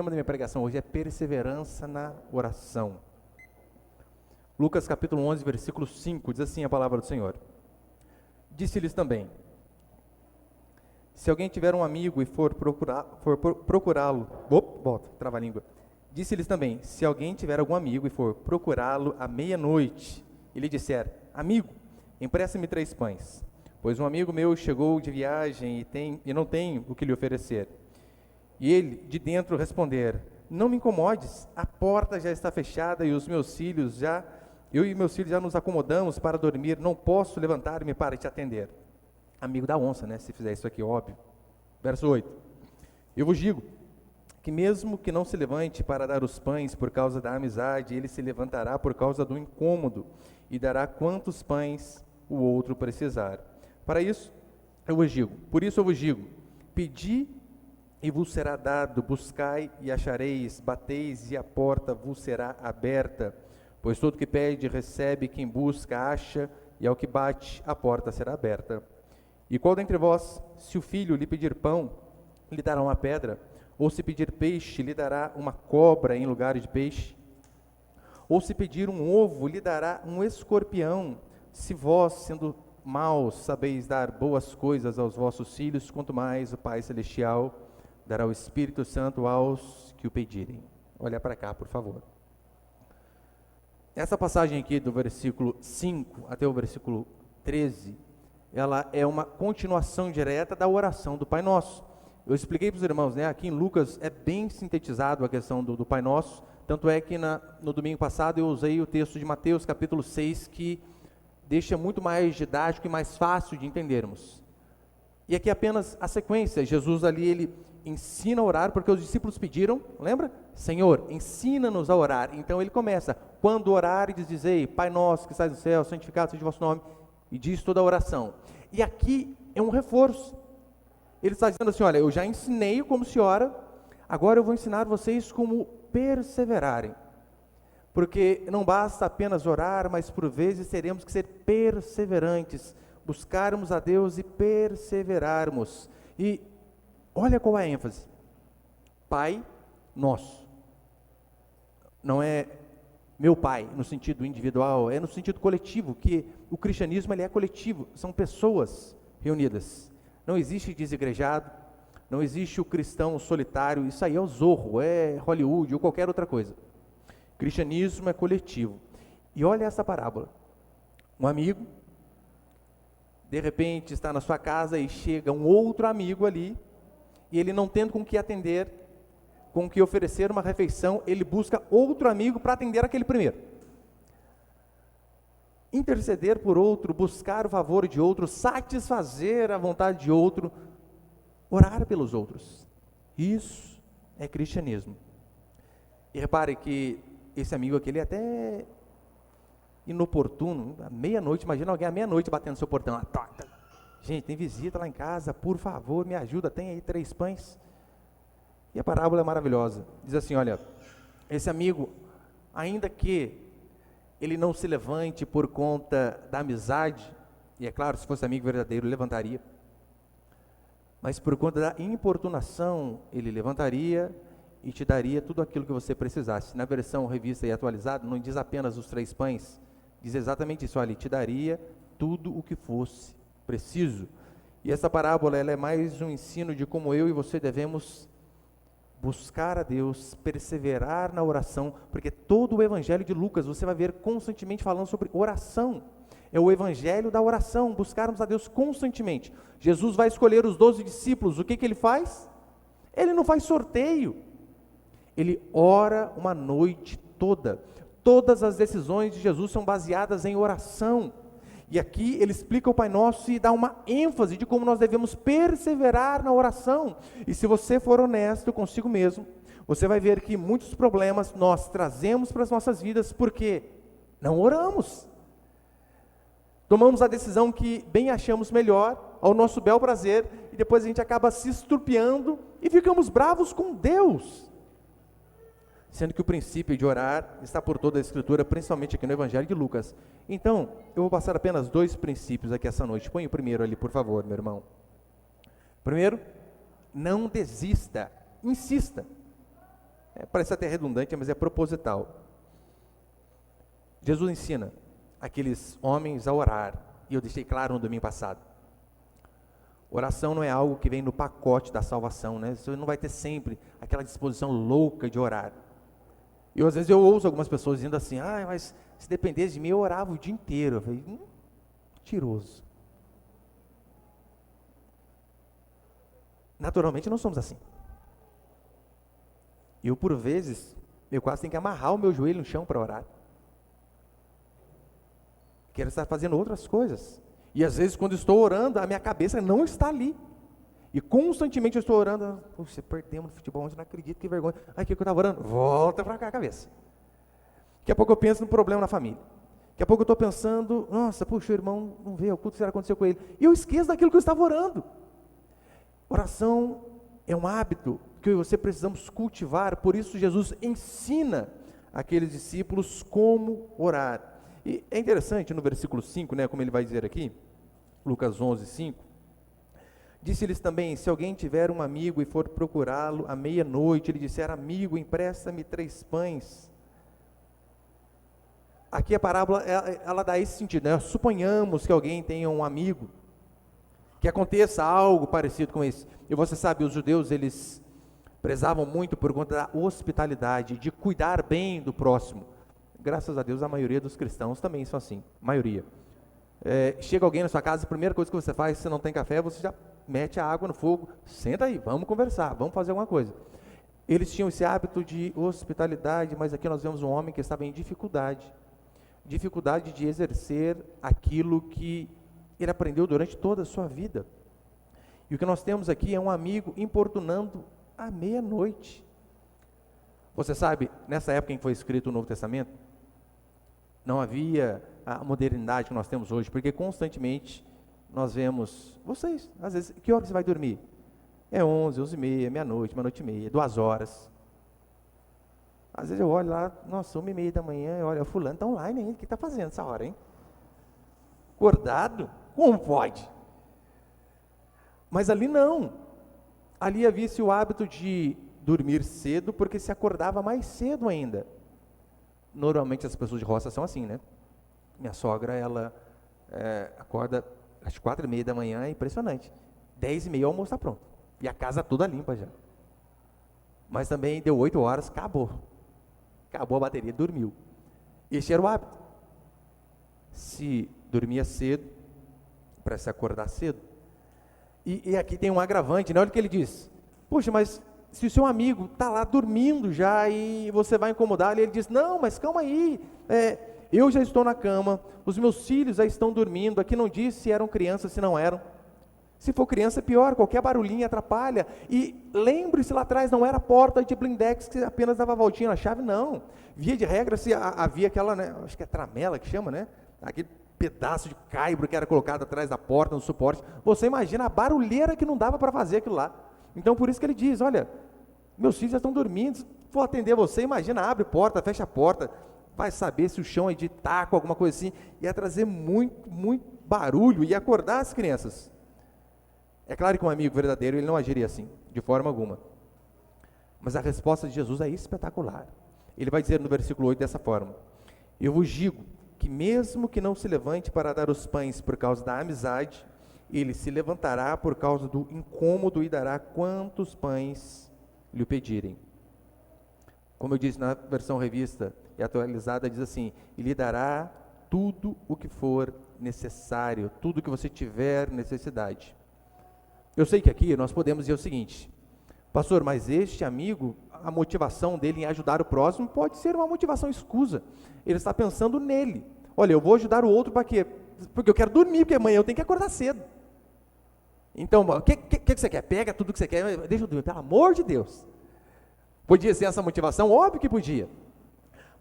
tema da minha pregação hoje é perseverança na oração. Lucas capítulo 11, versículo 5, diz assim a palavra do Senhor. Disse-lhes também: se alguém tiver um amigo e for procurá-lo, trava a língua. Disse-lhes também: se alguém tiver algum amigo e for procurá-lo à meia-noite, e lhe disser: amigo, empresta-me 3 pães, pois um amigo meu chegou de viagem e não tem o que lhe oferecer. E ele, de dentro, responder: não me incomodes, a porta já está fechada e eu e meus filhos já nos acomodamos para dormir, não posso levantar-me para te atender. Amigo da onça, né? Se fizer isso aqui, óbvio. Verso 8. Eu vos digo que mesmo que não se levante para dar os pães por causa da amizade, ele se levantará por causa do incômodo e dará quantos pães o outro precisar. Por isso eu vos digo, pedi e vos será dado, buscai e achareis, bateis e a porta vos será aberta. Pois todo que pede, recebe, quem busca, acha, e ao que bate, a porta será aberta. E qual dentre vós, se o filho lhe pedir pão, lhe dará uma pedra? Ou se pedir peixe, lhe dará uma cobra em lugar de peixe? Ou se pedir um ovo, lhe dará um escorpião? Se vós, sendo maus, sabeis dar boas coisas aos vossos filhos, quanto mais o Pai Celestial dará o Espírito Santo aos que o pedirem. Olha para cá, por favor. Essa passagem aqui do versículo 5 até o versículo 13, ela é uma continuação direta da oração do Pai Nosso. Eu expliquei para os irmãos, né? Aqui em Lucas é bem sintetizado a questão do Pai Nosso, tanto é que no domingo passado eu usei o texto de Mateus capítulo 6, que deixa muito mais didático e mais fácil de entendermos. E aqui apenas a sequência. Jesus ali, ele ensina a orar, porque os discípulos pediram, lembra? Senhor, ensina-nos a orar. Então ele começa: quando orares, dizei, Pai nosso que estás no céu, santificado seja o vosso nome, e diz toda a oração. E aqui é um reforço. Ele está dizendo assim: olha, eu já ensinei como se ora, agora eu vou ensinar vocês como perseverarem. Porque não basta apenas orar, mas por vezes teremos que ser perseverantes, buscarmos a Deus e perseverarmos. E olha qual é a ênfase: Pai Nosso. Não é meu Pai no sentido individual, é no sentido coletivo, que o cristianismo ele é coletivo, são pessoas reunidas. Não existe desigrejado, não existe o cristão solitário, isso aí é o Zorro, é Hollywood ou qualquer outra coisa. Cristianismo é coletivo. E olha essa parábola: um amigo, de repente está na sua casa e chega um outro amigo ali, e ele não tendo com que atender, com que oferecer uma refeição, ele busca outro amigo para atender aquele primeiro. Interceder por outro, buscar o favor de outro, satisfazer a vontade de outro, orar pelos outros. Isso é cristianismo. E repare que esse amigo aqui, ele é até inoportuno, à meia-noite, imagina alguém à meia-noite batendo no seu portão, gente, tem visita lá em casa, por favor, me ajuda, tem aí 3 pães. E a parábola é maravilhosa, diz assim: olha, esse amigo, ainda que ele não se levante por conta da amizade, e é claro, se fosse amigo verdadeiro, levantaria, mas por conta da importunação, ele levantaria e te daria tudo aquilo que você precisasse. Na versão revista e atualizada, não diz apenas os 3 pães, diz exatamente isso: olha, ele te daria tudo o que fosse preciso. E essa parábola, ela é mais um ensino de como eu e você devemos buscar a Deus, perseverar na oração, porque todo o evangelho de Lucas, você vai ver constantemente falando sobre oração. É o evangelho da oração, buscarmos a Deus constantemente. Jesus vai escolher os 12 discípulos, o que ele faz? Ele não faz sorteio, ele ora uma noite toda. Todas as decisões de Jesus são baseadas em oração. E aqui ele explica o Pai Nosso e dá uma ênfase de como nós devemos perseverar na oração. E se você for honesto consigo mesmo, você vai ver que muitos problemas nós trazemos para as nossas vidas porque não oramos. Tomamos a decisão que bem achamos melhor, ao nosso bel prazer, e depois a gente acaba se estrupiando e ficamos bravos com Deus. Sendo que o princípio de orar está por toda a Escritura, principalmente aqui no Evangelho de Lucas. Então, eu vou passar apenas 2 princípios aqui essa noite. Põe o primeiro ali, por favor, meu irmão. Primeiro, não desista, insista. Parece até redundante, mas é proposital. Jesus ensina aqueles homens a orar, e eu deixei claro no domingo passado. Oração não é algo que vem no pacote da salvação, né? Você não vai ter sempre aquela disposição louca de orar. E às vezes eu ouço algumas pessoas dizendo assim, mas se dependesse de mim eu orava o dia inteiro. Eu falei, mentiroso. Naturalmente não somos assim. Eu, por vezes, eu quase tenho que amarrar o meu joelho no chão para orar. Quero estar fazendo outras coisas. E às vezes, quando estou orando, a minha cabeça não está ali. E constantemente eu estou orando. Puxa, perdemos no futebol, eu não acredito, que vergonha. O que eu estava orando? Volta para cá a cabeça. Daqui a pouco eu penso no problema na família. Daqui a pouco eu estou pensando, nossa, puxa, o irmão não veio, o culto que aconteceu com ele. E eu esqueço daquilo que eu estava orando. Oração é um hábito que eu e você precisamos cultivar, por isso Jesus ensina aqueles discípulos como orar. E é interessante no versículo 5, como ele vai dizer aqui, Lucas 11, 5, disse-lhes também, se alguém tiver um amigo e for procurá-lo à meia-noite, ele disser, amigo, empresta-me 3 pães. Aqui a parábola, ela dá esse sentido, suponhamos que alguém tenha um amigo, que aconteça algo parecido com esse. E você sabe, os judeus, eles prezavam muito por conta da hospitalidade, de cuidar bem do próximo. Graças a Deus, a maioria dos cristãos também são assim, maioria. Chega alguém na sua casa, a primeira coisa que você faz, se não tem café, você já mete a água no fogo, senta aí, vamos conversar, vamos fazer alguma coisa. Eles tinham esse hábito de hospitalidade, mas aqui nós vemos um homem que estava em dificuldade de exercer aquilo que ele aprendeu durante toda a sua vida. E o que nós temos aqui é um amigo importunando à meia-noite. Você sabe, nessa época em que foi escrito o Novo Testamento, não havia a modernidade que nós temos hoje, porque constantemente nós vemos, vocês, às vezes, que hora você vai dormir? É 11, 11h30, meia-noite, meia-noite e meia, 2 horas. Às vezes eu olho lá, nossa, 1h30 da manhã, eu olho, o fulano está online ainda, o que está fazendo essa hora, hein? Acordado? Como pode? Mas ali não. Ali havia-se o hábito de dormir cedo, porque se acordava mais cedo ainda. Normalmente as pessoas de roça são assim, né? Minha sogra, ela acorda às 4h30 da manhã, é impressionante. 10h30 o almoço está pronto. E a casa toda limpa já. Mas também deu 8 horas, acabou. Acabou a bateria, dormiu. Este era o hábito. Se dormia cedo, para se acordar cedo. E aqui tem um agravante, olha o que ele diz. Puxa, mas se o seu amigo está lá dormindo já e você vai incomodar ele diz, não, mas calma aí, eu já estou na cama, os meus filhos já estão dormindo, aqui não diz se eram crianças, se não eram. Se for criança é pior, qualquer barulhinho atrapalha. E lembre-se, lá atrás não era porta de blindex que apenas dava a voltinha na chave, não. Via de regra, se havia aquela, acho que é tramela que chama, aquele pedaço de caibro que era colocado atrás da porta, no suporte. Você imagina a barulheira que não dava para fazer aquilo lá. Então, por isso que ele diz, olha, meus filhos já estão dormindo, se for atender você, imagina, abre porta, fecha a porta, vai saber se o chão é de taco, alguma coisa assim, ia trazer muito, muito barulho, ia acordar as crianças. É claro que um amigo verdadeiro, ele não agiria assim, de forma alguma. Mas a resposta de Jesus é espetacular. Ele vai dizer no versículo 8 dessa forma, eu vos digo que mesmo que não se levante para dar os pães por causa da amizade, ele se levantará por causa do incômodo e dará quantos pães lhe pedirem. Como eu disse na versão revista e atualizada, diz assim, e lhe dará tudo o que for necessário, tudo o que você tiver necessidade. Eu sei que aqui nós podemos dizer o seguinte, pastor, mas este amigo, a motivação dele em ajudar o próximo pode ser uma motivação escusa. Ele está pensando nele. Olha, eu vou ajudar o outro para quê? Porque eu quero dormir, porque amanhã eu tenho que acordar cedo. Então, o que você quer? Pega tudo que você quer, deixa eu dormir, pelo amor de Deus. Podia ser essa motivação? Óbvio que podia.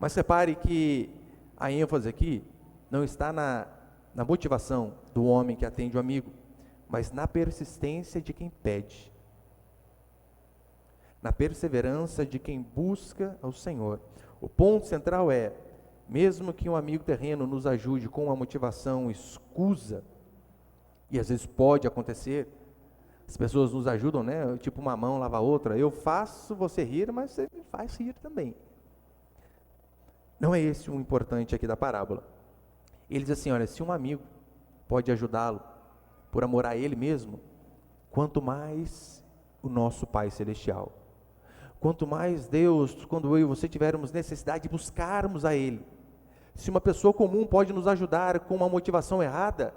Mas repare que a ênfase aqui não está na motivação do homem que atende o amigo, mas na persistência de quem pede, na perseverança de quem busca ao Senhor. O ponto central é, mesmo que um amigo terreno nos ajude com uma motivação escusa, e às vezes pode acontecer, As pessoas nos ajudam, né? Tipo, uma mão lava a outra. Eu faço você rir, mas você me faz rir também. Não é esse o importante aqui da parábola. Ele diz assim, olha, se um amigo pode ajudá-lo por amor a ele mesmo, quanto mais o nosso Pai Celestial. Quanto mais Deus, quando eu e você tivermos necessidade de buscarmos a Ele. Se uma pessoa comum pode nos ajudar com uma motivação errada,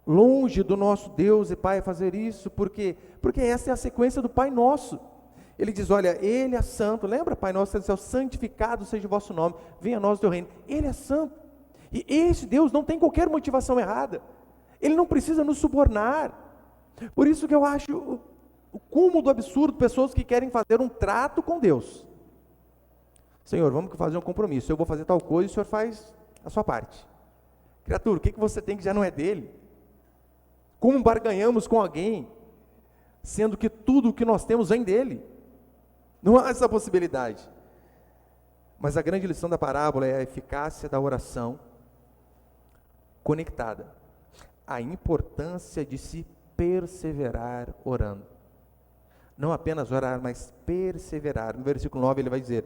longe do nosso Deus e Pai fazer isso, porque essa é a sequência do Pai Nosso. Ele diz, olha, Ele é santo, lembra, Pai Nosso do céu, santificado seja o vosso nome, venha a nós o teu reino. Ele é santo, e esse Deus não tem qualquer motivação errada, Ele não precisa nos subornar. Por isso que eu acho o cúmulo do absurdo, pessoas que querem fazer um trato com Deus. Senhor, vamos fazer um compromisso, eu vou fazer tal coisa e o Senhor faz a sua parte. Criatura, o que você tem que já não é dele? Como barganhamos com alguém, sendo que tudo o que nós temos vem dele? Não há essa possibilidade. Mas a grande lição da parábola é a eficácia da oração conectada à importância de se perseverar orando. Não apenas orar, mas perseverar. No versículo 9 ele vai dizer,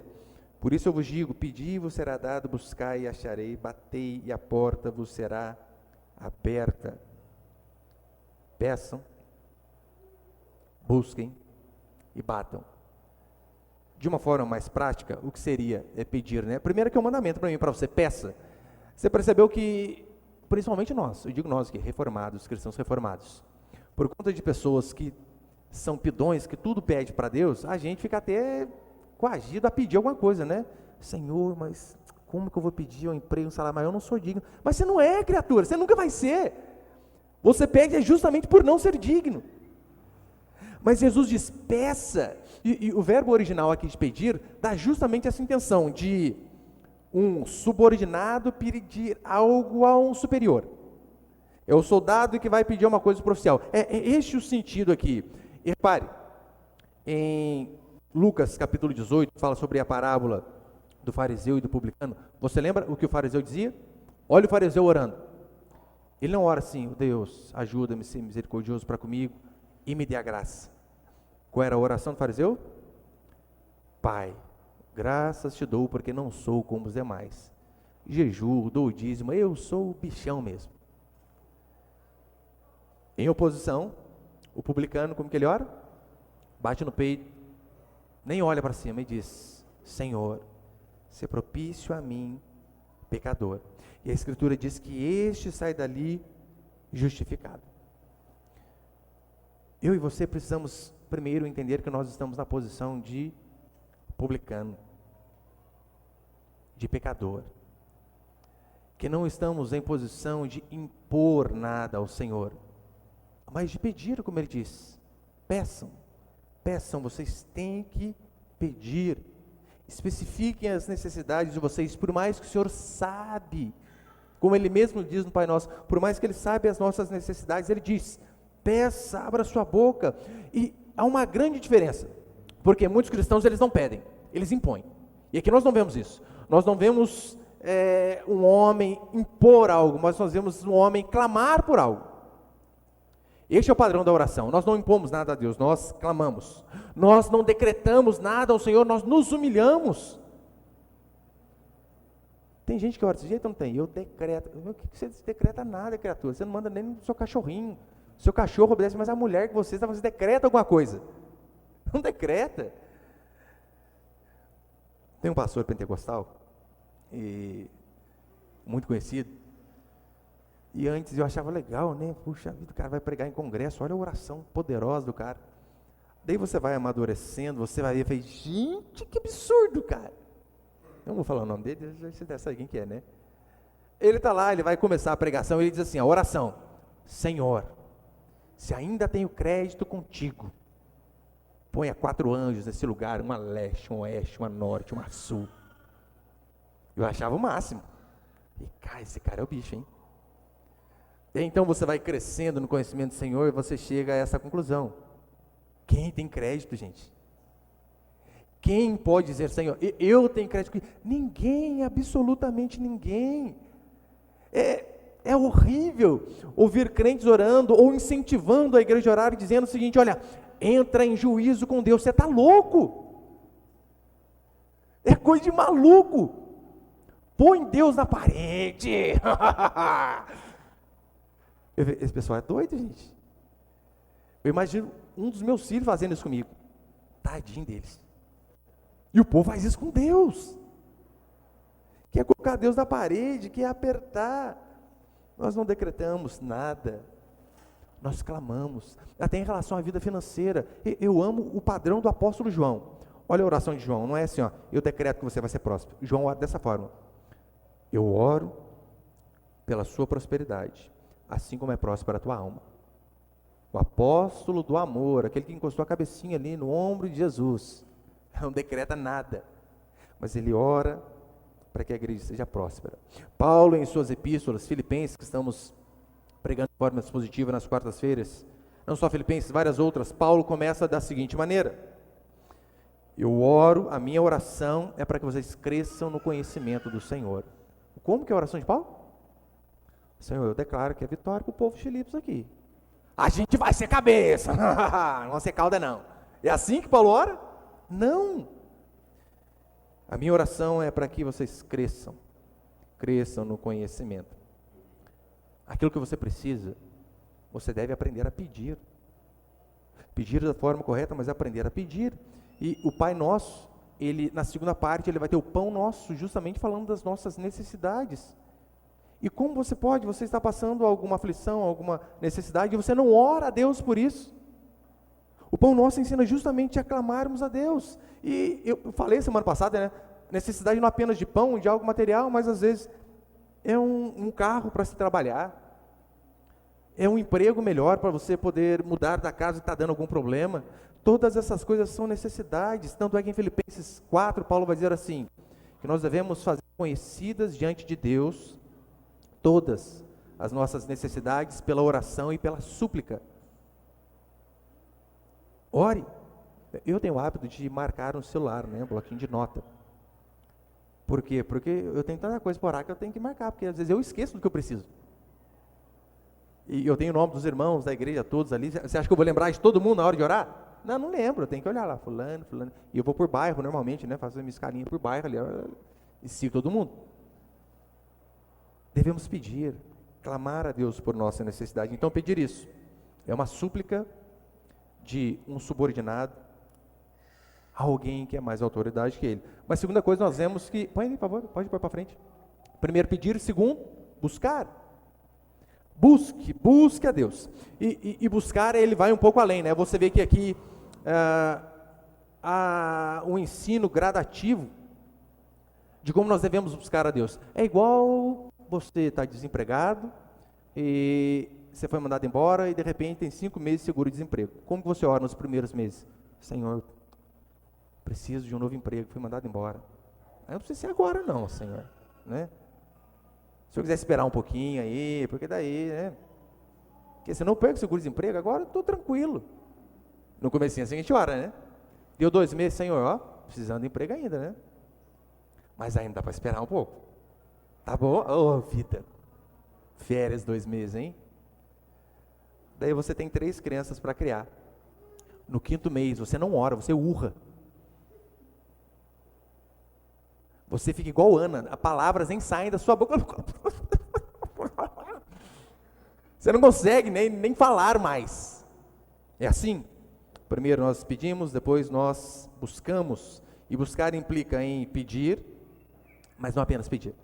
por isso eu vos digo, pedi e vos será dado, buscai e acharei, batei e a porta vos será aberta. Peçam, busquem e batam. De uma forma mais prática, o que seria é pedir, né? Primeiro que é um mandamento para mim, para você, peça. Você percebeu que, principalmente nós, eu digo nós aqui, reformados, cristãos reformados, por conta de pessoas que são pidões, que tudo pede para Deus, a gente fica até coagido a pedir alguma coisa, né? Senhor, mas como que eu vou pedir um emprego, um salário maior? Eu não sou digno. Mas você não é, criatura, você nunca vai ser. Você pede justamente por não ser digno. Mas Jesus diz, peça, e o verbo original aqui de pedir, dá justamente essa intenção, de um subordinado pedir algo a um superior. É o soldado que vai pedir uma coisa para o oficial. É este o sentido aqui. E repare, em Lucas capítulo 18, fala sobre a parábola do fariseu e do publicano. Você lembra o que o fariseu dizia? Olha o fariseu orando. Ele não ora assim, Deus, ajuda-me, ser misericordioso para comigo e me dê a graça. Qual era a oração do fariseu? Pai, graças te dou porque não sou como os demais. Jejuo, dou o dízimo, eu sou o bichão mesmo. Em oposição, o publicano, como que ele ora? Bate no peito, nem olha para cima e diz, Senhor, se propício a mim, pecador. E a Escritura diz que este sai dali justificado. Eu e você precisamos primeiro entender que nós estamos na posição de publicano, de pecador, que não estamos em posição de impor nada ao Senhor, mas de pedir, como ele diz, peçam, vocês têm que pedir, especifiquem as necessidades de vocês, por mais que o Senhor sabe, como ele mesmo diz no Pai Nosso, por mais que ele sabe as nossas necessidades, ele diz, peça, abra sua boca. E há uma grande diferença, porque muitos cristãos eles não pedem, eles impõem, e aqui nós não vemos isso, nós não vemos um homem impor algo, mas nós vemos um homem clamar por algo. Este é o padrão da oração, nós não impomos nada a Deus, nós clamamos, nós não decretamos nada ao Senhor, nós nos humilhamos. Tem gente que ora desse jeito, não tem, eu decreto. O que você decreta nada, criatura, você não manda nem no seu cachorrinho, seu cachorro obedece, mas a mulher que você decreta alguma coisa, não decreta. Tem um pastor pentecostal, muito conhecido, e antes eu achava legal, né? Puxa vida, o cara vai pregar em congresso, olha a oração poderosa do cara. Daí você vai amadurecendo, você vai ver, gente, que absurdo, cara. Eu não vou falar o nome dele, você já sabe quem que é, né? Ele está lá, ele vai começar a pregação, ele diz assim, a oração, Senhor, se ainda tenho crédito contigo, ponha 4 anjos nesse lugar, uma leste, uma oeste, uma norte, uma sul. Eu achava o máximo. E cara, esse cara é o bicho, hein? Então você vai crescendo no conhecimento do Senhor e você chega a essa conclusão. Quem tem crédito, gente? Quem pode dizer, Senhor, eu tenho crédito? Ninguém, absolutamente ninguém. É horrível ouvir crentes orando ou incentivando a igreja a orar e dizendo o seguinte: olha, entra em juízo com Deus. Você está louco? É coisa de maluco. Põe Deus na parede. Esse pessoal é doido, gente. Eu imagino um dos meus filhos fazendo isso comigo. Tadinho deles. E o povo faz isso com Deus. Quer colocar Deus na parede, quer apertar. Nós não decretamos nada. Nós clamamos. Até em relação à vida financeira. Eu amo o padrão do apóstolo João. Olha a oração de João. Não é assim, ó, eu decreto que você vai ser próspero. João ora dessa forma. Eu oro pela sua prosperidade, assim como é próspera a tua alma. O apóstolo do amor, aquele que encostou a cabecinha ali no ombro de Jesus, não decreta nada, mas ele ora para que a igreja seja próspera. Paulo, em suas epístolas, Filipenses, que estamos pregando de forma expositiva nas quartas-feiras, não só Filipenses, várias outras, Paulo começa da seguinte maneira: eu oro, a minha oração é para que vocês cresçam no conhecimento do Senhor. Como que é a oração de Paulo? Senhor, eu declaro que é vitória para o povo de Filipos aqui. A gente vai ser cabeça, não vai ser cauda não. É assim que Paulo ora? Não. A minha oração é para que vocês cresçam no conhecimento. Aquilo que você precisa, você deve aprender a pedir. Pedir da forma correta, mas aprender a pedir. E o Pai Nosso, ele, na segunda parte, ele vai ter o pão nosso, justamente falando das nossas necessidades. E como você está passando alguma aflição, alguma necessidade, e você não ora a Deus por isso. O pão nosso ensina justamente a clamarmos a Deus. E eu falei semana passada, né? Necessidade não apenas de pão, de algo material, mas às vezes é um carro para se trabalhar, é um emprego melhor para você poder mudar da casa que está dando algum problema. Todas essas coisas são necessidades. Tanto é que em Filipenses 4, Paulo vai dizer assim, que nós devemos fazer conhecidas diante de Deus todas as nossas necessidades pela oração e pela súplica. Ore. Eu tenho o hábito de marcar no celular, né, um bloquinho de nota. Por quê? Porque eu tenho tanta coisa para orar que eu tenho que marcar, porque às vezes eu esqueço do que eu preciso. E eu tenho o nome dos irmãos da igreja todos ali. Você acha que eu vou lembrar de todo mundo na hora de orar? Não, não lembro, eu tenho que olhar lá, fulano. E eu vou por bairro normalmente, né, faço minha escalinha por bairro ali, e sigo todo mundo. Devemos pedir, clamar a Deus por nossa necessidade. Então pedir isso é uma súplica de um subordinado a alguém que é mais autoridade que ele. Mas segunda coisa, nós vemos que, põe aí, por favor, pode pôr para frente. Primeiro pedir, segundo, buscar. Busque a Deus. E buscar, ele vai um pouco além, né? Você vê que aqui há um ensino gradativo de como nós devemos buscar a Deus. É igual você está desempregado e você foi mandado embora e de repente tem 5 meses de seguro-desemprego. Como que você ora nos primeiros meses? Senhor, preciso de um novo emprego, fui mandado embora. Aí não precisa ser agora não, Senhor, né? Se eu quiser esperar um pouquinho aí, porque daí, né? Porque se eu não perco o seguro-desemprego, agora eu estou tranquilo. No comecinho assim a gente ora, né? Deu 2 meses, Senhor, ó, precisando de emprego ainda, né? Mas ainda dá para esperar um pouco. Tá bom? Ô, vida. Férias 2 meses, hein? Daí você tem 3 crianças para criar. No 5º mês, você não ora, você urra. Você fica igual Ana, as palavras nem saem da sua boca. Você não consegue nem falar mais. É assim? Primeiro nós pedimos, depois nós buscamos. E buscar implica em pedir, mas não apenas pedir.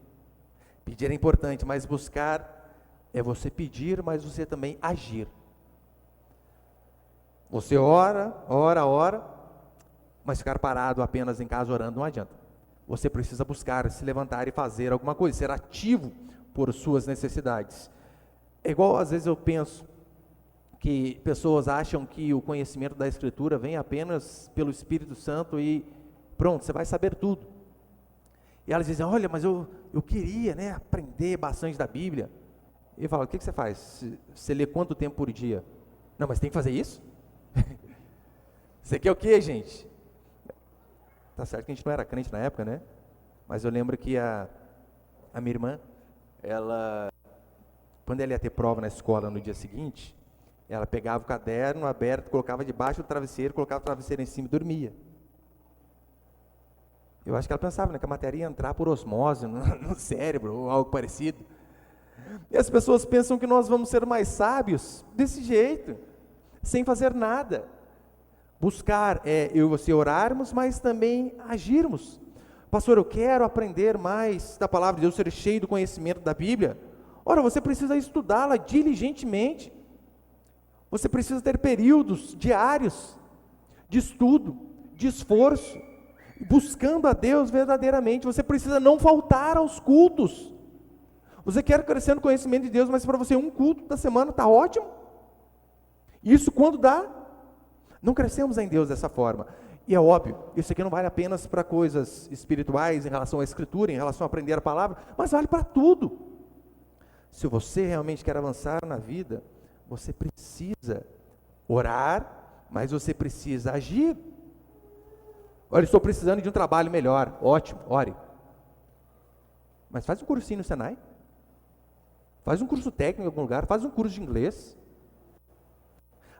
Pedir é importante, mas buscar é você pedir, mas você também agir. Você ora, mas ficar parado apenas em casa orando não adianta. Você precisa buscar, se levantar e fazer alguma coisa, ser ativo por suas necessidades. É igual, às vezes eu penso que pessoas acham que o conhecimento da Escritura vem apenas pelo Espírito Santo e pronto, você vai saber tudo. E elas dizem, olha, mas eu queria, né, aprender bastante da Bíblia. E eu falo, o que você faz? Você lê quanto tempo por dia? Não, mas tem que fazer isso? Você quer o quê, gente? Tá certo que a gente não era crente na época, né? Mas eu lembro que a minha irmã, ela quando ela ia ter prova na escola no dia seguinte, ela pegava o caderno aberto, colocava debaixo do travesseiro, colocava o travesseiro em cima e dormia. Eu acho que ela pensava, né, que a matéria ia entrar por osmose no cérebro, ou algo parecido. E as pessoas pensam que nós vamos ser mais sábios desse jeito, sem fazer nada. Buscar eu e você orarmos, mas também agirmos. Pastor, eu quero aprender mais da palavra de Deus, ser cheio do conhecimento da Bíblia. Ora, você precisa estudá-la diligentemente. Você precisa ter períodos diários de estudo, de esforço, buscando a Deus verdadeiramente. Você precisa não faltar aos cultos. Você quer crescer no conhecimento de Deus, mas para você um culto da semana está ótimo. Isso quando dá. Não crescemos em Deus dessa forma. E é óbvio, isso aqui não vale apenas para coisas espirituais, em relação à Escritura, em relação a aprender a palavra, mas vale para tudo. Se você realmente quer avançar na vida, você precisa orar, mas você precisa agir. Olha, estou precisando de um trabalho melhor. Ótimo, ore. Mas faz um cursinho no Senai. Faz um curso técnico em algum lugar, faz um curso de inglês.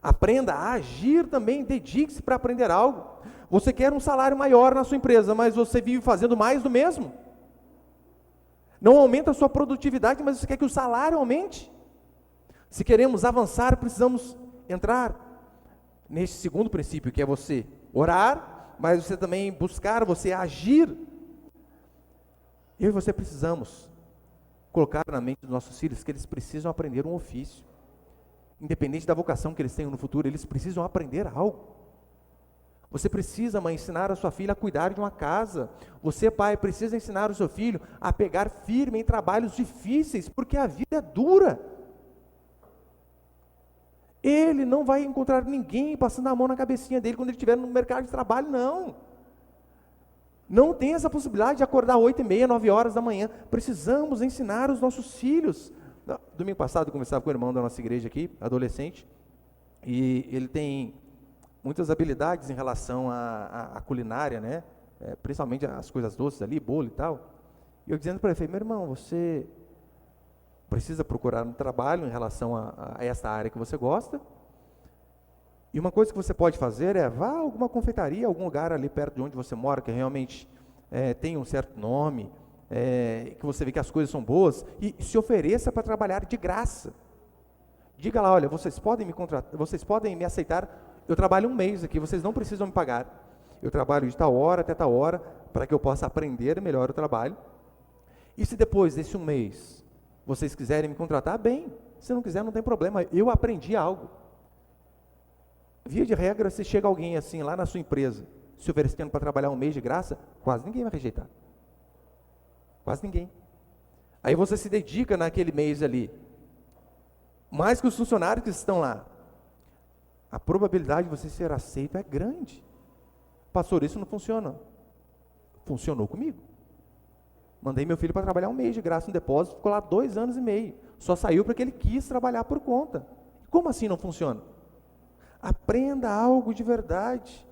Aprenda a agir também, dedique-se para aprender algo. Você quer um salário maior na sua empresa, mas você vive fazendo mais do mesmo. Não aumenta a sua produtividade, mas você quer que o salário aumente. Se queremos avançar, precisamos entrar neste segundo princípio, que é você orar, mas você também buscar, você agir. Eu e você precisamos colocar na mente dos nossos filhos que eles precisam aprender um ofício. Independente da vocação que eles tenham no futuro, eles precisam aprender algo. Você precisa, mãe, ensinar a sua filha a cuidar de uma casa. Você, pai, precisa ensinar o seu filho a pegar firme em trabalhos difíceis, porque a vida é dura. Ele não vai encontrar ninguém passando a mão na cabecinha dele quando ele estiver no mercado de trabalho, não. Não tem essa possibilidade de acordar 8h30, 9 horas da manhã. Precisamos ensinar os nossos filhos. Domingo passado eu conversava com o irmão da nossa igreja aqui, adolescente, e ele tem muitas habilidades em relação à culinária, né? Principalmente as coisas doces ali, bolo e tal. E eu dizendo para ele, meu irmão, você precisa procurar um trabalho em relação a essa área que você gosta. E uma coisa que você pode fazer é, vá a alguma confeitaria, algum lugar ali perto de onde você mora, que realmente tem um certo nome, que você vê que as coisas são boas, e se ofereça para trabalhar de graça. Diga lá, olha, vocês podem me contratar, vocês podem me aceitar, eu trabalho um mês aqui, vocês não precisam me pagar. Eu trabalho de tal hora até tal hora, para que eu possa aprender melhor o trabalho. E se depois desse um mês, vocês quiserem me contratar, bem. Se não quiser, não tem problema, eu aprendi algo. Via de regra, se chega alguém assim, lá na sua empresa, se oferecendo para trabalhar um mês de graça, quase ninguém vai rejeitar. Quase ninguém. Aí você se dedica naquele mês ali, mais que os funcionários que estão lá. A probabilidade de você ser aceito é grande. Pastor, isso não funciona. Funcionou comigo. Mandei meu filho para trabalhar um mês de graça no depósito, ficou lá 2 anos e meio. Só saiu porque ele quis trabalhar por conta. Como assim não funciona? Aprenda algo de verdade.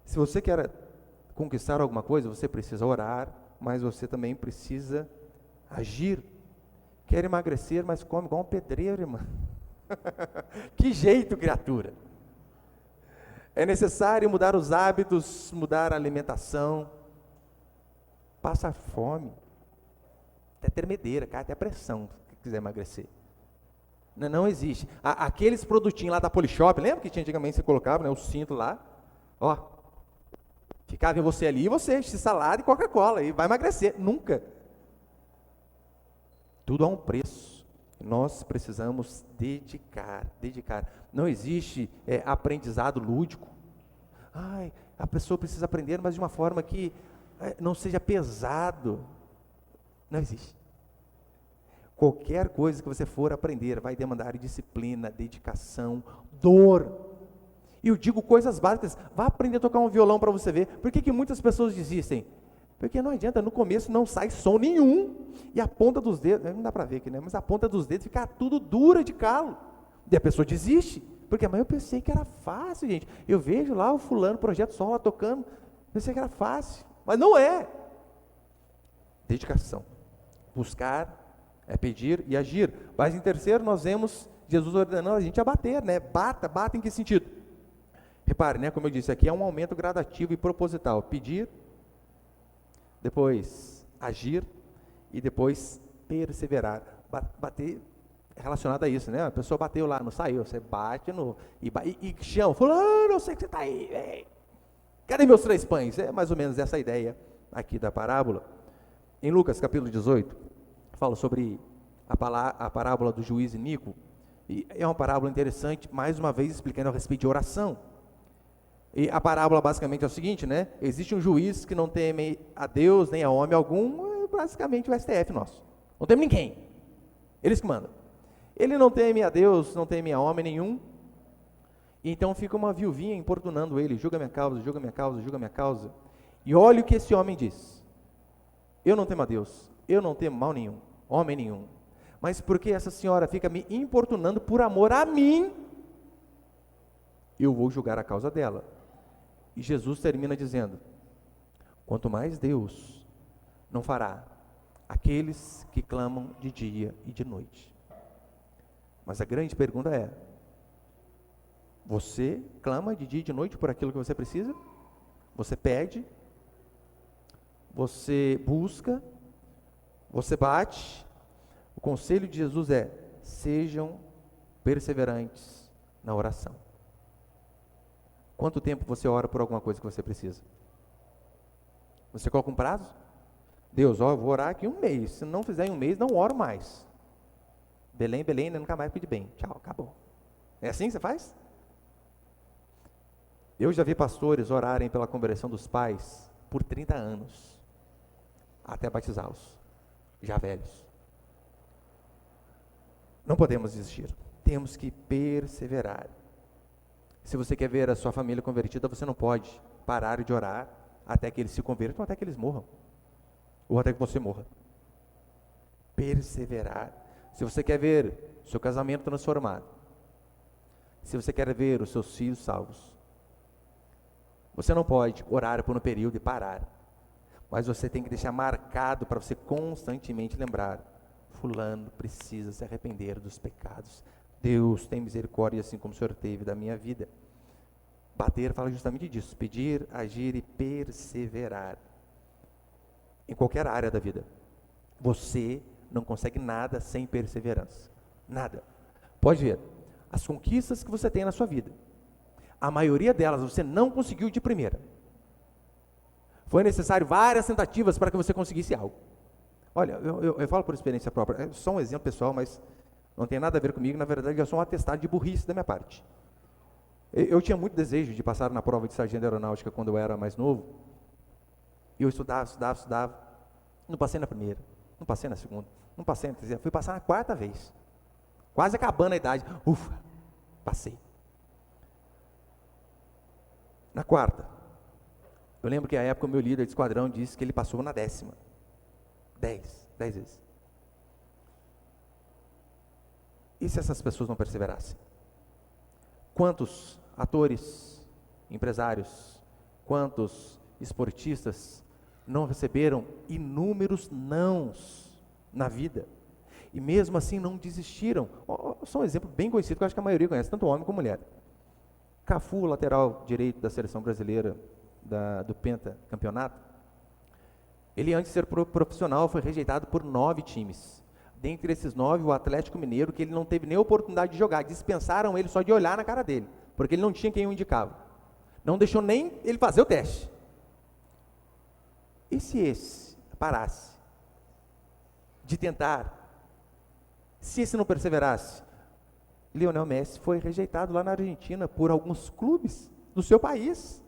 Se você quer conquistar alguma coisa, você precisa orar, mas você também precisa agir. Quer emagrecer, mas come igual um pedreiro, irmão. Que jeito, criatura. É necessário mudar os hábitos, mudar a alimentação. Passa fome. Até tremedeira, cai até pressão, se quiser emagrecer. Não existe. Aqueles produtinhos lá da Polishop, lembra que tinha antigamente, você colocava, né, o cinto lá, ó, ficava em você ali, e você, salada e Coca-Cola, e vai emagrecer. Nunca. Tudo há um preço. Nós precisamos dedicar. Não existe aprendizado lúdico. A pessoa precisa aprender, mas de uma forma que não seja pesado. Não existe. Qualquer coisa que você for aprender vai demandar disciplina, dedicação, dor. E eu digo coisas básicas. Vá aprender a tocar um violão para você ver. Por que muitas pessoas desistem? Porque não adianta, no começo não sai som nenhum, e a ponta dos dedos, não dá para ver aqui, né? Mas a ponta dos dedos fica tudo dura de calo, e a pessoa desiste, porque mas eu pensei que era fácil, gente, eu vejo lá o fulano, Projeto Sol lá tocando, pensei que era fácil, mas não é. Dedicação, buscar, É pedir e agir. Mas em terceiro, nós vemos Jesus ordenando a gente a bater, né? Bata em que sentido? Repare, né? Como eu disse, aqui é um aumento gradativo e proposital. Pedir, depois agir e depois perseverar. Bater é relacionado a isso, né? A pessoa bateu lá, não saiu, você bate e chama, fulano, eu sei que você está aí, ei, cadê meus 3 pães? É mais ou menos essa ideia aqui da parábola. Em Lucas capítulo 18, fala sobre a parábola do juiz Inico, e é uma parábola interessante, mais uma vez explicando a respeito de oração. E a parábola basicamente é o seguinte, né? Existe um juiz que não teme a Deus nem a homem algum, basicamente o STF nosso. Não teme ninguém. Eles que mandam. Ele não teme a Deus, não teme a homem nenhum. Então fica uma viuvinha importunando ele, julga minha causa, julga minha causa, julga minha causa. E olha o que esse homem diz. Eu não temo a Deus, eu não temo mal nenhum, homem nenhum. Mas porque essa senhora fica me importunando por amor a mim, eu vou julgar a causa dela. E Jesus termina dizendo, quanto mais Deus não fará aqueles que clamam de dia e de noite. Mas a grande pergunta é, você clama de dia e de noite por aquilo que você precisa? Você pede? Você busca? Você bate? O conselho de Jesus é, sejam perseverantes na oração. Quanto tempo você ora por alguma coisa que você precisa? Você coloca um prazo? Deus, eu vou orar aqui 1 mês, se não fizer em 1 mês, não oro mais. Belém, nunca mais pede bem, tchau, acabou. É assim que você faz? Eu já vi pastores orarem pela conversão dos pais por 30 anos, até batizá-los, já velhos. Não podemos desistir, temos que perseverar. Se você quer ver a sua família convertida, você não pode parar de orar até que eles se convertam, até que eles morram, ou até que você morra. Perseverar. Se você quer ver seu casamento transformado, se você quer ver os seus filhos salvos, você não pode orar por um período e parar, mas você tem que deixar marcado para você constantemente lembrar, fulano precisa se arrepender dos pecados, Deus tem misericórdia assim como o Senhor teve da minha vida. Bater fala justamente disso, pedir, agir e perseverar. Em qualquer área da vida, você não consegue nada sem perseverança, nada. Pode ver, as conquistas que você tem na sua vida, a maioria delas você não conseguiu de primeira. Foi necessário várias tentativas para que você conseguisse algo. Olha, eu falo por experiência própria, é só um exemplo pessoal, mas não tem nada a ver comigo, na verdade é só um atestado de burrice da minha parte. Eu tinha muito desejo de passar na prova de sargento de aeronáutica quando eu era mais novo, e eu estudava, não passei na primeira, não passei na segunda, não passei na terceira, fui passar na 4ª vez, quase acabando a idade, ufa, passei. Na 4ª, eu lembro que à época o meu líder de esquadrão disse que ele passou na 10ª, 10 vezes. E se essas pessoas não perseverassem? Quantos atores, empresários, quantos esportistas não receberam inúmeros nãos na vida? E mesmo assim não desistiram. Só um exemplo bem conhecido, que eu acho que a maioria conhece, tanto homem como mulher. Cafu, lateral direito da seleção brasileira do pentacampeonato, ele antes de ser profissional foi rejeitado por 9 times. Dentre esses 9, o Atlético Mineiro, que ele não teve nem oportunidade de jogar, dispensaram ele só de olhar na cara dele, porque ele não tinha quem o indicava. Não deixou nem ele fazer o teste. E se esse parasse de tentar, se esse não perseverasse? Lionel Messi foi rejeitado lá na Argentina por alguns clubes do seu país.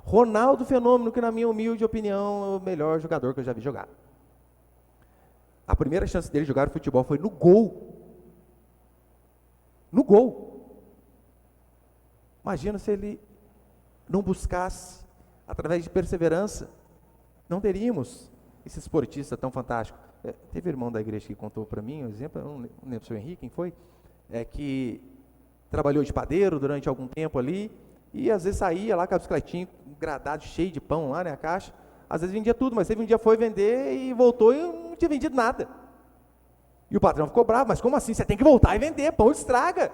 Ronaldo Fenômeno, que na minha humilde opinião é o melhor jogador que eu já vi jogar. A primeira chance dele jogar futebol foi no gol. No gol. Imagina se ele não buscasse, através de perseverança, não teríamos esse esportista tão fantástico. Teve irmão da igreja que contou para mim, um exemplo, eu não lembro se o Henrique, quem foi, que trabalhou de padeiro durante algum tempo ali, e às vezes saía lá com a bicicletinha, gradado, cheio de pão lá, né, a caixa, às vezes vendia tudo, mas teve um dia foi vender e voltou e não tinha vendido nada. E o patrão ficou bravo, mas como assim? Você tem que voltar e vender, pão estraga.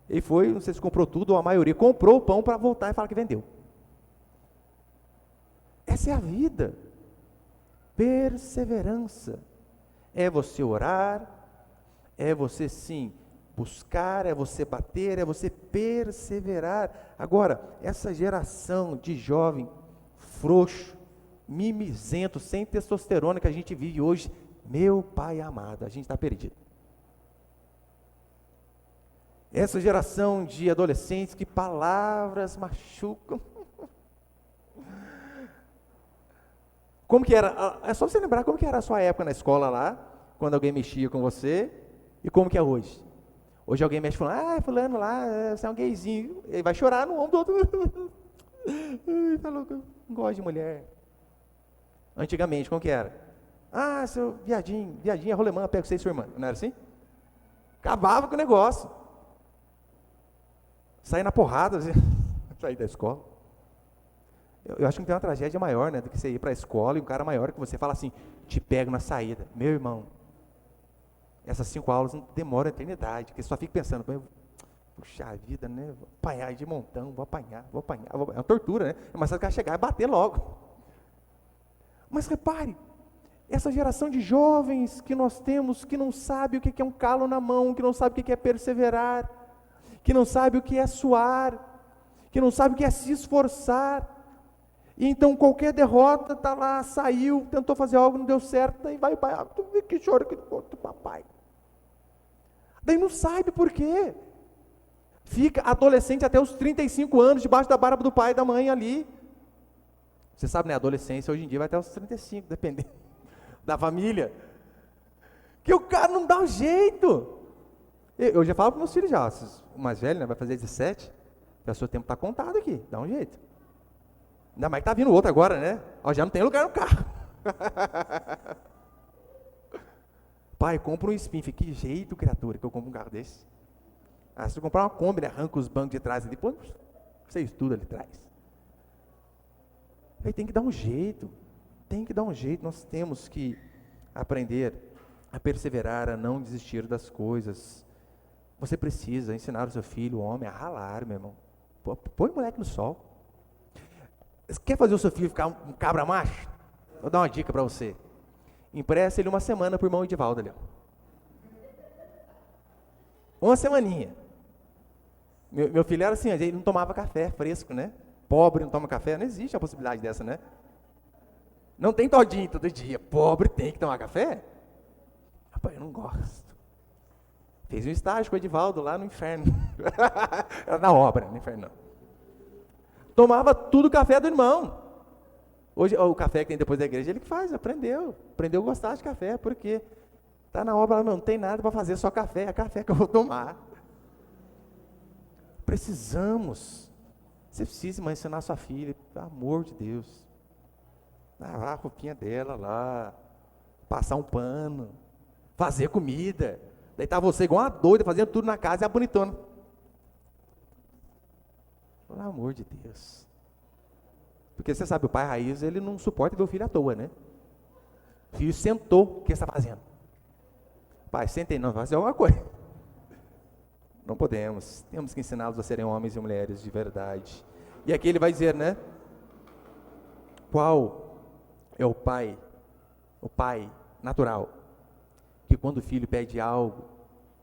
Ele foi, não sei se comprou tudo ou a maioria, comprou o pão para voltar e falar que vendeu. Essa é a vida. Perseverança. É você orar, é você sim buscar, é você bater, é você perseverar. Agora, essa geração de jovem frouxo, mimizento, sem testosterona que a gente vive hoje, meu pai amado, a gente está perdido. Essa geração de adolescentes que palavras machucam. Como que era? É só você lembrar como que era a sua época na escola lá, quando alguém mexia com você, e como que é hoje. Hoje alguém mexe falando, fulano lá, você é um gayzinho. Ele vai chorar no ombro do outro. Ai, tá louco, não gosto de mulher. Antigamente, como que era? Seu viadinho é rolemã, pega você e sua irmã. Não era assim? Acabava com o negócio. Sair na porrada, assim, sair da escola. Eu acho que não tem uma tragédia maior, né, do que você ir para a escola e um cara maior que você fala assim, te pego na saída. Meu irmão, essas 5 aulas não demoram a eternidade, porque você só fica pensando, puxa vida, né, vou apanhar de montão, vou apanhar. É uma tortura, né? É mais fácil o cara chegar e bater logo. Mas repare, essa geração de jovens que nós temos, que não sabe o que é um calo na mão, que não sabe o que é perseverar, que não sabe o que é suar, que não sabe o que é se esforçar, e então qualquer derrota, está lá, saiu, tentou fazer algo, não deu certo, daí vai o pai, tu vê que chora que do papai. Daí não sabe por quê. Fica adolescente até os 35 anos, debaixo da barba do pai e da mãe ali. Você sabe, né, a adolescência hoje em dia vai até os 35, dependendo da família. Que o cara não dá um jeito. Eu já falo para meus filhos já, o mais velho, né, vai fazer 17, o seu tempo está contado aqui, dá um jeito. Ainda mais que está vindo outro agora, né? Já não tem lugar no carro. Pai, compra um Spinf. Que jeito, criatura, que eu compro um carro desse. Se eu comprar uma Kombi, né, arranca os bancos de trás ali, depois você estuda ali atrás. Aí tem que dar um jeito. Nós temos que aprender a perseverar, a não desistir das coisas. Você precisa ensinar o seu filho, o homem, a ralar, meu irmão. Põe o moleque no sol. Quer fazer o seu filho ficar um cabra macho? Vou dar uma dica para você. Empresta ele uma semana para o irmão Edivaldo ali. Uma semaninha. Meu filho era assim, ele não tomava café fresco, né? Pobre não toma café, não existe a possibilidade dessa, né? Não tem todinho todo dia. Pobre tem que tomar café? Rapaz, eu não gosto. Fez um estágio com o Edivaldo lá no inferno. Era na obra, no inferno não. Tomava tudo o café do irmão. Hoje, o café que tem depois da igreja, ele que faz, aprendeu a gostar de café, porque está na obra, não tem nada para fazer, só café, é café que eu vou tomar. Precisamos, você precisa ensinar sua filha, pelo amor de Deus, lavar a roupinha dela lá, passar um pano, fazer comida, daí tá você igual uma doida, fazendo tudo na casa, e a bonitona. Pelo amor de Deus. Porque você sabe, o pai raiz, ele não suporta ver o filho à toa, né? O filho sentou, o que você está fazendo? Pai, sentem não, vai fazer alguma coisa. Não podemos, temos que ensiná-los a serem homens e mulheres de verdade. E aqui ele vai dizer, né? Qual é o pai natural, que quando o filho pede algo,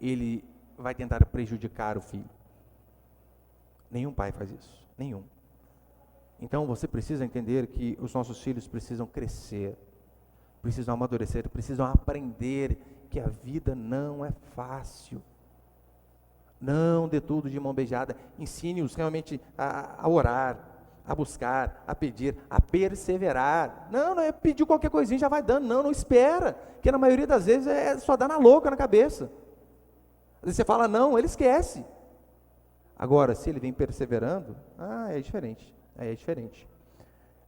ele vai tentar prejudicar o filho. Nenhum pai faz isso, nenhum. Então você precisa entender que os nossos filhos precisam crescer, precisam amadurecer, precisam aprender que a vida não é fácil. Não dê tudo de mão beijada, ensine-os realmente a orar, a buscar, a pedir, a perseverar. Não é pedir qualquer coisinha já vai dando, não espera, porque na maioria das vezes é só dar na louca na cabeça. Às vezes você fala não, ele esquece. Agora, se ele vem perseverando, é diferente. Aí é diferente.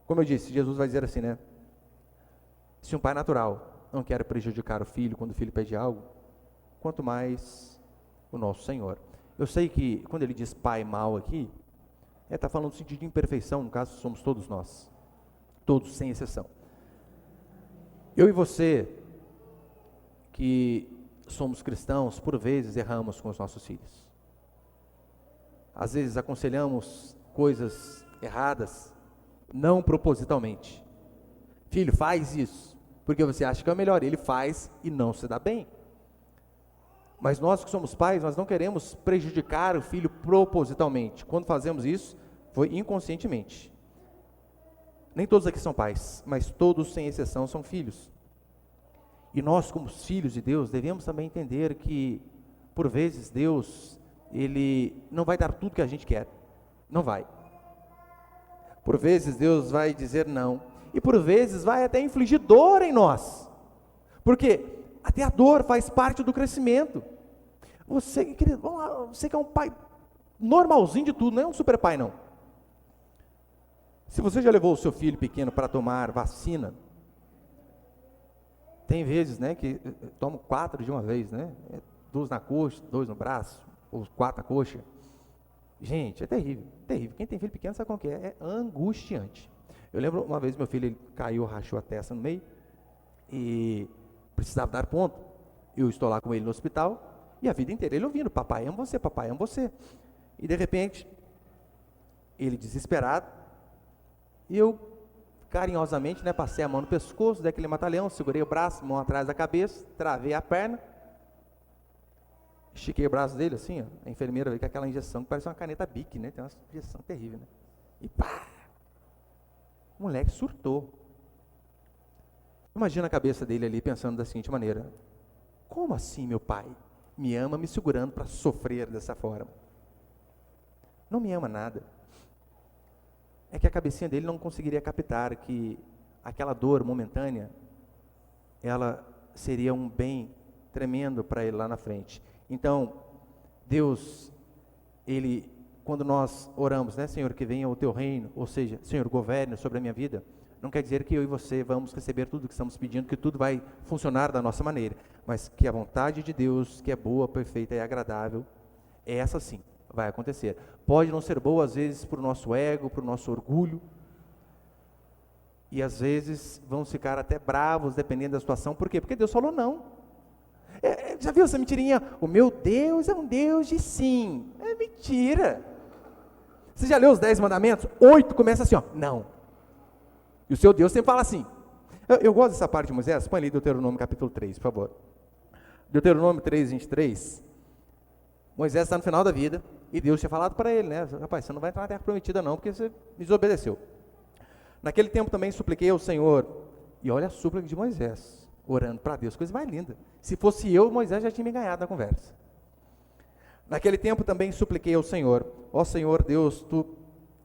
Como eu disse, Jesus vai dizer assim, né? Se um pai natural não quer prejudicar o filho quando o filho pede algo, quanto mais o nosso Senhor. Eu sei que quando ele diz pai mau aqui, está falando no sentido de imperfeição, no caso somos todos nós. Todos, sem exceção. Eu e você, que somos cristãos, por vezes erramos com os nossos filhos. Às vezes aconselhamos coisas erradas, não propositalmente. Filho, faz isso, porque você acha que é o melhor. Ele faz e não se dá bem. Mas nós que somos pais, nós não queremos prejudicar o filho propositalmente. Quando fazemos isso, foi inconscientemente. Nem todos aqui são pais, mas todos, sem exceção, são filhos. E nós, como filhos de Deus, devemos também entender que, por vezes, Deus, Ele não vai dar tudo que a gente quer. Não vai. Por vezes, Deus vai dizer não. E por vezes, vai até infligir dor em nós. Porque até a dor faz parte do crescimento. Você, querido, vamos lá, você que é um pai normalzinho de tudo, não é um super pai, não. Se você já levou o seu filho pequeno para tomar vacina, tem vezes, né, que tomam 4 de uma vez, né? 2 na coxa, 2 no braço, ou 4 na coxa. Gente, é terrível, terrível. Quem tem filho pequeno sabe como que é angustiante. Eu lembro uma vez meu filho, ele caiu, rachou a testa no meio, e precisava dar ponto. Eu estou lá com ele no hospital, e a vida inteira ele ouvindo, papai ama você, papai ama você. E de repente, ele desesperado, e eu carinhosamente, né, passei a mão no pescoço, dei aquele mata-leão, segurei o braço, mão atrás da cabeça, travei a perna, estiquei o braço dele assim, ó, a enfermeira veio com aquela injeção que parece uma caneta Bic, né, tem uma injeção terrível, né, e pá, o moleque surtou. Imagina a cabeça dele ali pensando da seguinte maneira: como assim meu pai me ama me segurando para sofrer dessa forma? Não me ama nada. É que a cabecinha dele não conseguiria captar que aquela dor momentânea, ela seria um bem tremendo para ele lá na frente. Então, Deus, Ele, quando nós oramos, né, Senhor, que venha o Teu reino, ou seja, Senhor, governe sobre a minha vida, não quer dizer que eu e você vamos receber tudo que estamos pedindo, que tudo vai funcionar da nossa maneira, mas que a vontade de Deus, que é boa, perfeita e agradável, essa sim vai acontecer. Pode não ser boa, às vezes, para o nosso ego, para o nosso orgulho, e às vezes vamos ficar até bravos, dependendo da situação. Por quê? Porque Deus falou não. Já viu essa mentirinha? O meu Deus é um Deus de sim. É mentira. Você já leu os 10 mandamentos? 8 começa assim, ó, não. E o seu Deus sempre fala assim. Eu gosto dessa parte de Moisés. Põe ali Deuteronômio capítulo 3, por favor. Deuteronômio 3, 23. Moisés está no final da vida, e Deus tinha falado para ele, né? Rapaz, você não vai entrar na terra prometida não, porque você desobedeceu. Naquele tempo também supliquei ao Senhor, e olha a súplica de Moisés, orando para Deus, coisa mais linda. Se fosse eu, Moisés já tinha me ganhado na conversa. Naquele tempo também supliquei ao Senhor, ó Senhor Deus, Tu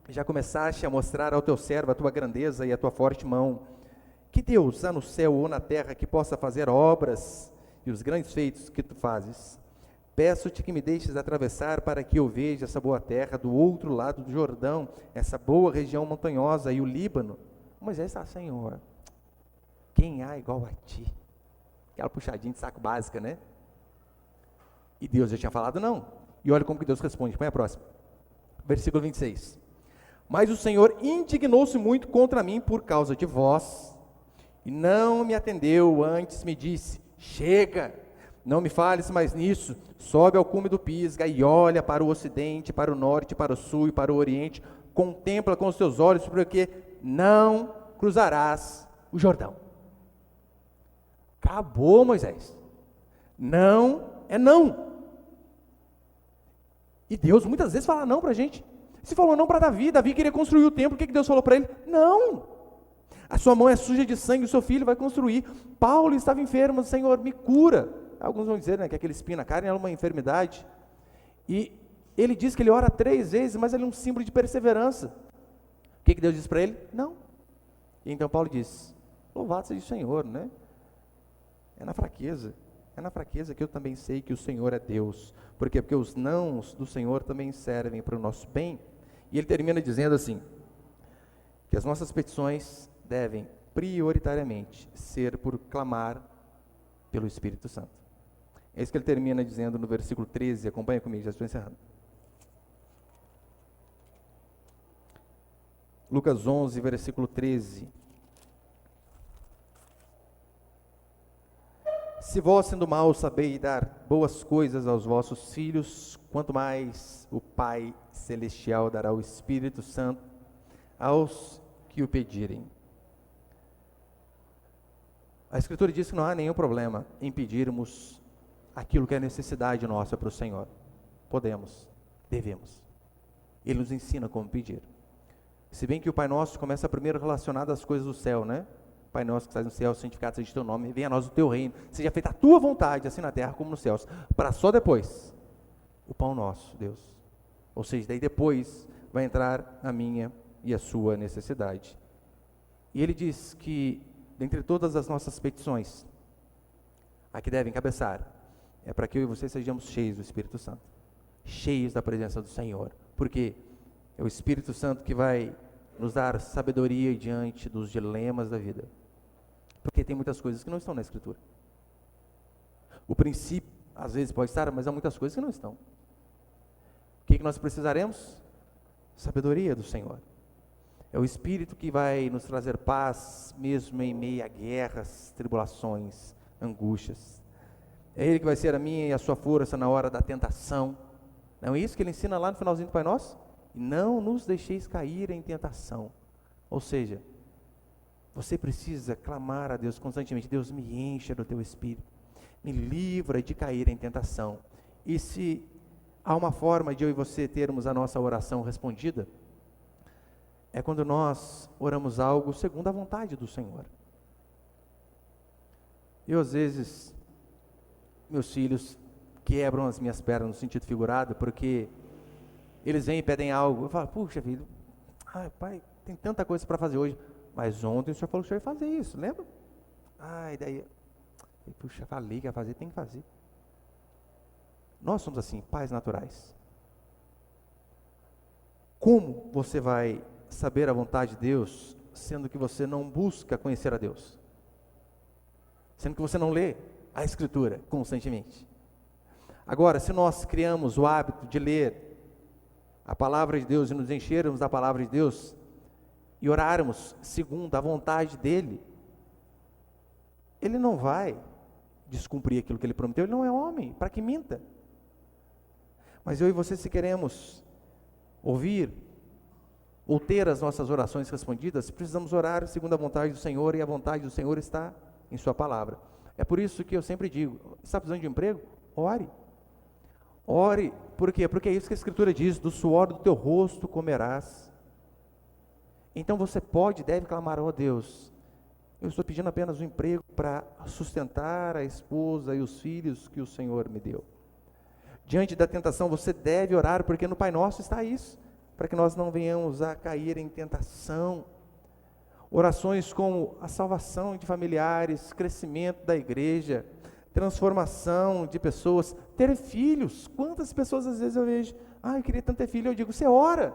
já começaste a mostrar ao Teu servo a Tua grandeza e a Tua forte mão. Que Deus há no céu ou na terra que possa fazer obras e os grandes feitos que Tu fazes? Peço-te que me deixes atravessar para que eu veja essa boa terra do outro lado do Jordão, essa boa região montanhosa e o Líbano. Moisés está, Senhor, quem há igual a Ti? Aquela puxadinha de saco básica, né? E Deus já tinha falado não. E olha como que Deus responde, põe a próxima. Versículo 26. Mas o Senhor indignou-se muito contra mim por causa de vós, e não me atendeu, antes me disse, chega, não me fales mais nisso, sobe ao cume do Pisga e olha para o ocidente, para o norte, para o sul e para o oriente, contempla com os teus olhos, porque não cruzarás o Jordão. Acabou, Moisés. Não é não. E Deus muitas vezes fala não para a gente. Se falou não para Davi, Davi queria construir o templo, o que Deus falou para ele? Não. A sua mão é suja de sangue, o seu filho vai construir. Paulo estava enfermo, Senhor, me cura. Alguns vão dizer, né, que aquele espinho na carne era uma enfermidade. E ele diz que ele ora 3 vezes, mas ele é um símbolo de perseverança. O que Deus diz para ele? Não. E então Paulo diz, louvado seja o Senhor, né? É na fraqueza que eu também sei que o Senhor é Deus. Por quê? Porque os nãos do Senhor também servem para o nosso bem. E ele termina dizendo assim, que as nossas petições devem prioritariamente ser por clamar pelo Espírito Santo. É isso que ele termina dizendo no versículo 13, acompanha comigo, já estou encerrando. Lucas 11, versículo 13. Se vós, sendo maus, sabeis dar boas coisas aos vossos filhos, quanto mais o Pai Celestial dará o Espírito Santo aos que o pedirem. A Escritura diz que não há nenhum problema em pedirmos aquilo que é necessidade nossa para o Senhor. Podemos, devemos. Ele nos ensina como pedir. Se bem que o Pai Nosso começa primeiro relacionado às coisas do céu, né? Pai nosso que estás no céu, santificado seja o teu nome, venha a nós o teu reino, seja feita a tua vontade, assim na terra como nos céus, para só depois, o pão nosso, Deus. Ou seja, daí depois vai entrar a minha e a sua necessidade. E ele diz que, dentre todas as nossas petições, a que devem cabeçar, é para que eu e você sejamos cheios do Espírito Santo, cheios da presença do Senhor, porque é o Espírito Santo que vai nos dar sabedoria diante dos dilemas da vida. Porque tem muitas coisas que não estão na Escritura. O princípio, às vezes pode estar, mas há muitas coisas que não estão. O que nós precisaremos? Sabedoria do Senhor. É o Espírito que vai nos trazer paz, mesmo em meio a guerras, tribulações, angústias. É Ele que vai ser a minha e a sua força na hora da tentação. Não é isso que Ele ensina lá no finalzinho do Pai Nosso? Não nos deixeis cair em tentação. Ou seja, você precisa clamar a Deus constantemente: Deus, me encha do teu Espírito, me livra de cair em tentação. E se há uma forma de eu e você termos a nossa oração respondida, é quando nós oramos algo segundo a vontade do Senhor. Eu, às vezes, meus filhos quebram as minhas pernas no sentido figurado, porque eles vêm e pedem algo. Eu falo: puxa filho, pai, tem tanta coisa para fazer hoje, mas ontem o senhor falou que o senhor ia fazer isso, lembra? E daí, puxa, falei que ia fazer, tem que fazer. Nós somos assim, pais naturais. Como você vai saber a vontade de Deus, sendo que você não busca conhecer a Deus? Sendo que você não lê a Escritura constantemente? Agora, se nós criamos o hábito de ler a palavra de Deus e nos enchermos da palavra de Deus e orarmos segundo a vontade dEle, Ele não vai descumprir aquilo que Ele prometeu. Ele não é homem para que minta. Mas eu e você, se queremos ouvir ou ter as nossas orações respondidas, precisamos orar segundo a vontade do Senhor, e a vontade do Senhor está em sua palavra. É por isso que eu sempre digo: está precisando de um emprego? Ore. Ore, por quê? Porque é isso que a Escritura diz: do suor do teu rosto comerás. Então você pode e deve clamar: ó Deus, eu estou pedindo apenas um emprego para sustentar a esposa e os filhos que o Senhor me deu. Diante da tentação você deve orar, porque no Pai Nosso está isso, para que nós não venhamos a cair em tentação. Orações como a salvação de familiares, crescimento da igreja, transformação de pessoas, ter filhos. Quantas pessoas às vezes eu vejo: eu queria tanto ter filho. Eu digo: você ora,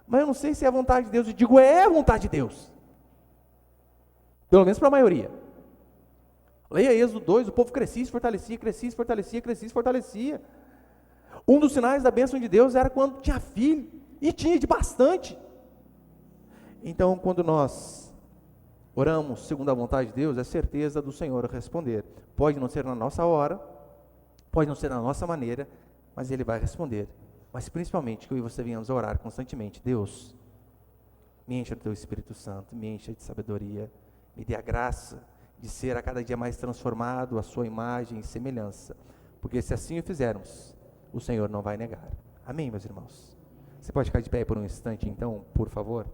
mas eu não sei se é a vontade de Deus. Eu digo: é a vontade de Deus, pelo menos para a maioria. Leia Êxodo 2, o povo crescia e se fortalecia, crescia e se fortalecia, crescia e se fortalecia. Um dos sinais da bênção de Deus era quando tinha filho, e tinha de bastante. Então, quando nós oramos segundo a vontade de Deus, é certeza do Senhor responder. Pode não ser na nossa hora, pode não ser na nossa maneira, mas Ele vai responder. Mas principalmente que eu e você venhamos a orar constantemente: Deus, me encha do teu Espírito Santo, me encha de sabedoria, me dê a graça de ser a cada dia mais transformado à sua imagem e semelhança, porque se assim o fizermos, o Senhor não vai negar. Amém, meus irmãos? Você pode ficar de pé por um instante então, por favor?